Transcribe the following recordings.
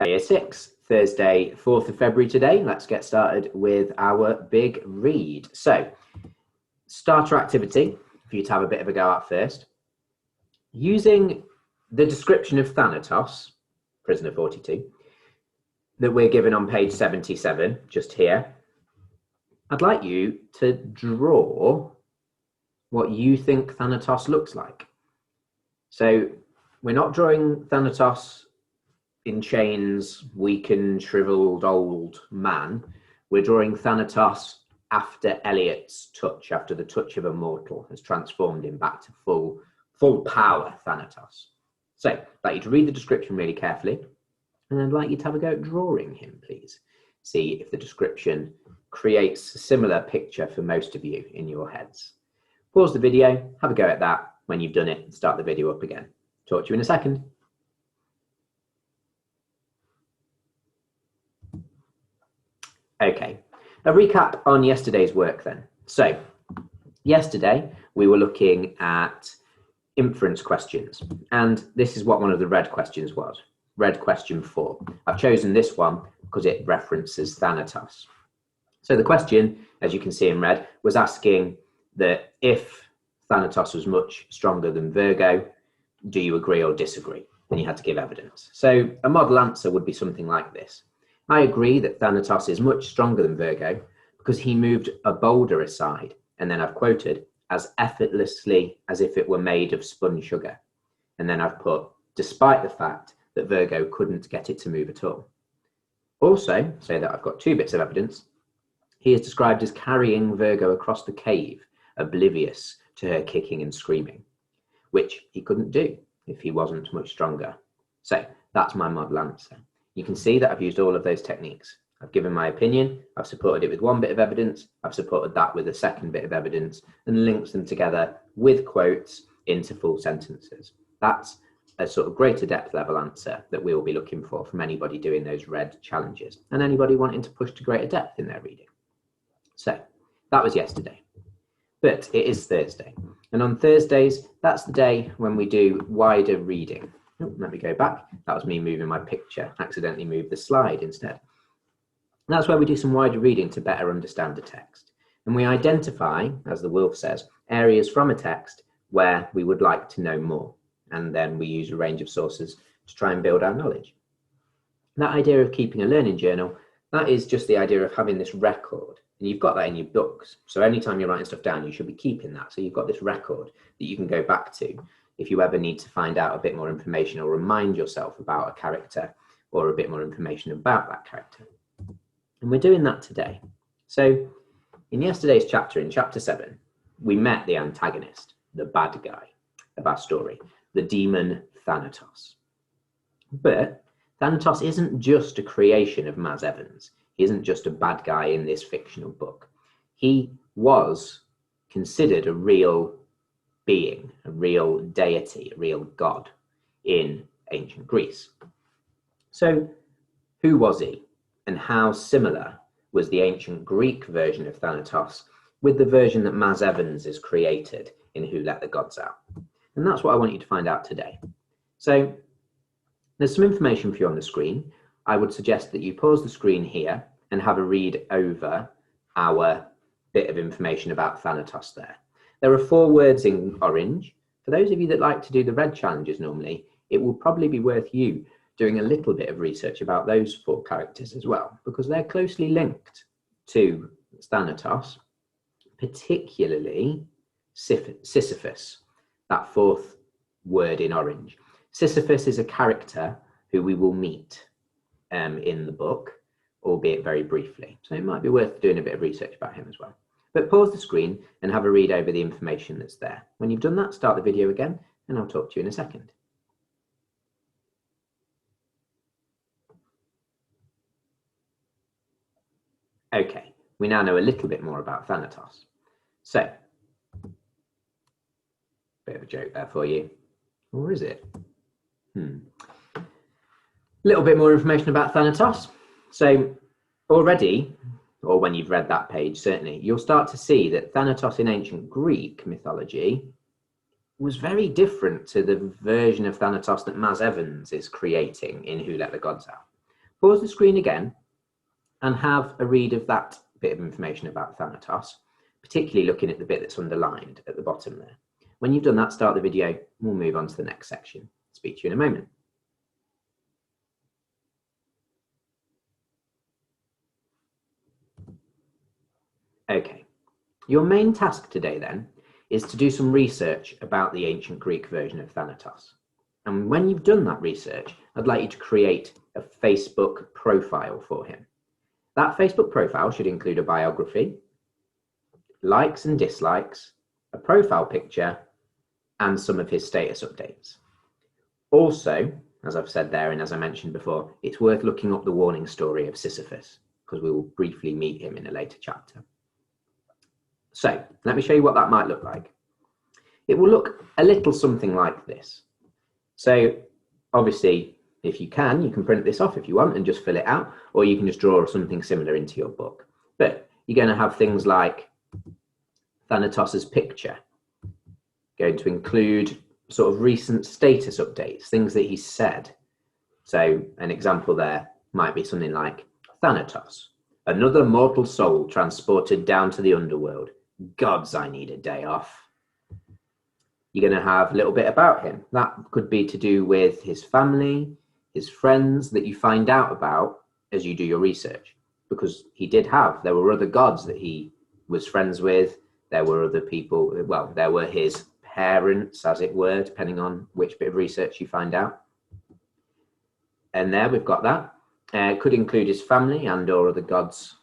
Year 6, Thursday, 4th of February today. Let's get started with our big read. So, starter activity for you to have a bit of a go at first. Using the description of Thanatos, prisoner 42, that we're given on page 77, just here, I'd like you to draw what you think Thanatos looks like. So, we're not drawing Thanatos in chains, weakened, shriveled, old man. We're drawing Thanatos after Eliot's touch, after the touch of a mortal has transformed him back to full power Thanatos. So I'd like you to read the description really carefully, and I'd like you to have a go at drawing him, please. See if the description creates a similar picture for most of you in your heads. Pause the video, have a go at that. When you've done it, start the video up again. Talk to you in a second. Okay, a recap on yesterday's work then. So, yesterday we were looking at inference questions, and this is what one of the red questions was. Red question 4. I've chosen this one because it references Thanatos. So the question, as you can see in red, was asking that if Thanatos was much stronger than Virgo, do you agree or disagree? And you had to give evidence. So a model answer would be something like this. I agree that Thanatos is much stronger than Virgo because he moved a boulder aside, and then I've quoted, as effortlessly as if it were made of spun sugar. And then I've put, despite the fact that Virgo couldn't get it to move at all. Also, say that I've got 2 bits of evidence. He is described as carrying Virgo across the cave, oblivious to her kicking and screaming, which he couldn't do if he wasn't much stronger. So that's my model answer. You can see that I've used all of those techniques. I've given my opinion, I've supported it with 1 bit of evidence, I've supported that with a 2nd bit of evidence, and linked them together with quotes into full sentences. That's a sort of greater depth level answer that we will be looking for from anybody doing those red challenges, and anybody wanting to push to greater depth in their reading. So, that was yesterday. But it is Thursday, and on Thursdays, that's the day when we do wider reading. Oh, let me go back. That was me moving my picture, accidentally moved the slide instead. And that's where we do some wider reading to better understand the text. And we identify, as the Wolf says, areas from a text where we would like to know more. And then we use a range of sources to try and build our knowledge. That idea of keeping a learning journal, that is just the idea of having this record. And you've got that in your books. So anytime you're writing stuff down, you should be keeping that. So you've got this record that you can go back to if you ever need to find out a bit more information or remind yourself about a character or a bit more information about that character. And we're doing that today. So in yesterday's chapter, in chapter 7, we met the antagonist, the bad guy of our story, the demon Thanatos. But Thanatos isn't just a creation of Maz Evans. He isn't just a bad guy in this fictional book. He was considered a real being, a real deity, a real god in ancient Greece. So who was he, and how similar was the ancient Greek version of Thanatos with the version that Maz Evans is created in Who Let the Gods Out? And that's what I want you to find out today. So there's some information for you on the screen. I would suggest that you pause the screen here and have a read over our bit of information about Thanatos there. There are 4 words in orange. For those of you that like to do the red challenges normally, it will probably be worth you doing a little bit of research about those 4 characters as well, because they're closely linked to Thanatos, particularly Sisyphus, that 4th word in orange. Sisyphus is a character who we will meet in the book, albeit very briefly. So it might be worth doing a bit of research about him as well. But pause the screen and have a read over the information that's there. When you've done that, start the video again, and I'll talk to you in a second. Okay, we now know a little bit more about Thanatos. So, bit of a joke there for you. Or is it? A little bit more information about Thanatos. So already, or when you've read that page, certainly, you'll start to see that Thanatos in ancient Greek mythology was very different to the version of Thanatos that Maz Evans is creating in Who Let the Gods Out. pause the screen again and have a read of that bit of information about Thanatos, particularly looking at the bit that's underlined at the bottom there. When you've done that, start the video. We'll move on to the next section. Speak to you in a moment. Okay, your main task today then is to do some research about the ancient Greek version of Thanatos. And when you've done that research, I'd like you to create a Facebook profile for him. That Facebook profile should include a biography, likes and dislikes, a profile picture, and some of his status updates. Also, as I've said there, and as I mentioned before, it's worth looking up the warning story of Sisyphus, because we will briefly meet him in a later chapter. So let me show you what that might look like. It will look a little something like this. So obviously, if you can print this off if you want and just fill it out, or you can just draw something similar into your book. But you're going to have things like Thanatos's picture, going to include sort of recent status updates, things that he said. So an example there might be something like, Thanatos, another mortal soul transported down to the underworld. Gods, I need a day off. You're going to have a little bit about him. That could be to do with his family, his friends that you find out about as you do your research, because there were other gods that he was friends with. There were other people, well, there were his parents, as it were, depending on which bit of research you find out. And there we've got that. It could include his family and or other gods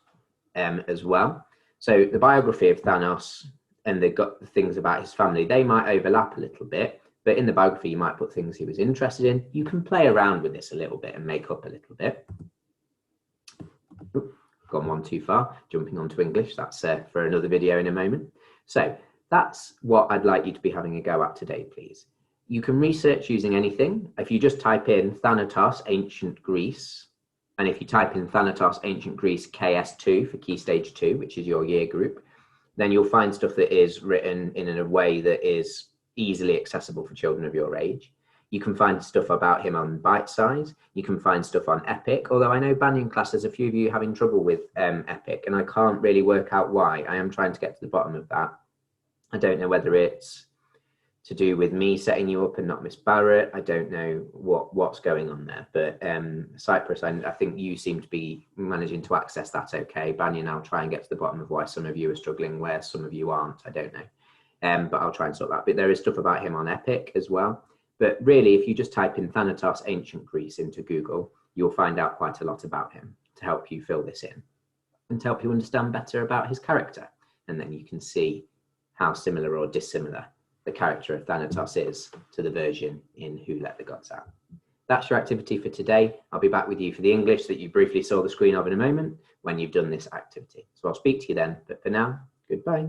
as well. So the biography of Thanos and the things about his family, they might overlap a little bit, but in the biography you might put things he was interested in. You can play around with this a little bit and make up a little bit. Gone one too far, jumping onto English. That's for another video in a moment. So that's what I'd like you to be having a go at today, please. You can research using anything. If you just type in Thanatos, Ancient Greece, and if you type in Thanatos, Ancient Greece, KS2 for Key Stage 2, which is your year group, then you'll find stuff that is written in a way that is easily accessible for children of your age. You can find stuff about him on Bite Size. You can find stuff on Epic, although I know Banyan class, there's a few of you having trouble with Epic, and I can't really work out why. I am trying to get to the bottom of that. I don't know whether it's to do with me setting you up and not Miss Barrett. I don't know what's going on there, but Cyprus, I think you seem to be managing to access that okay. Banyan, I'll try and get to the bottom of why some of you are struggling where some of you aren't. I don't know, but I'll try and sort that. But there is stuff about him on Epic as well. But really, if you just type in Thanatos Ancient Greece into Google, you'll find out quite a lot about him to help you fill this in and to help you understand better about his character. And then you can see how similar or dissimilar the character of Thanatos is to the version in Who Let the Gods Out. That's your activity for today. I'll be back with you for the English that you briefly saw the screen of in a moment when you've done this activity. So I'll speak to you then, but for now, goodbye.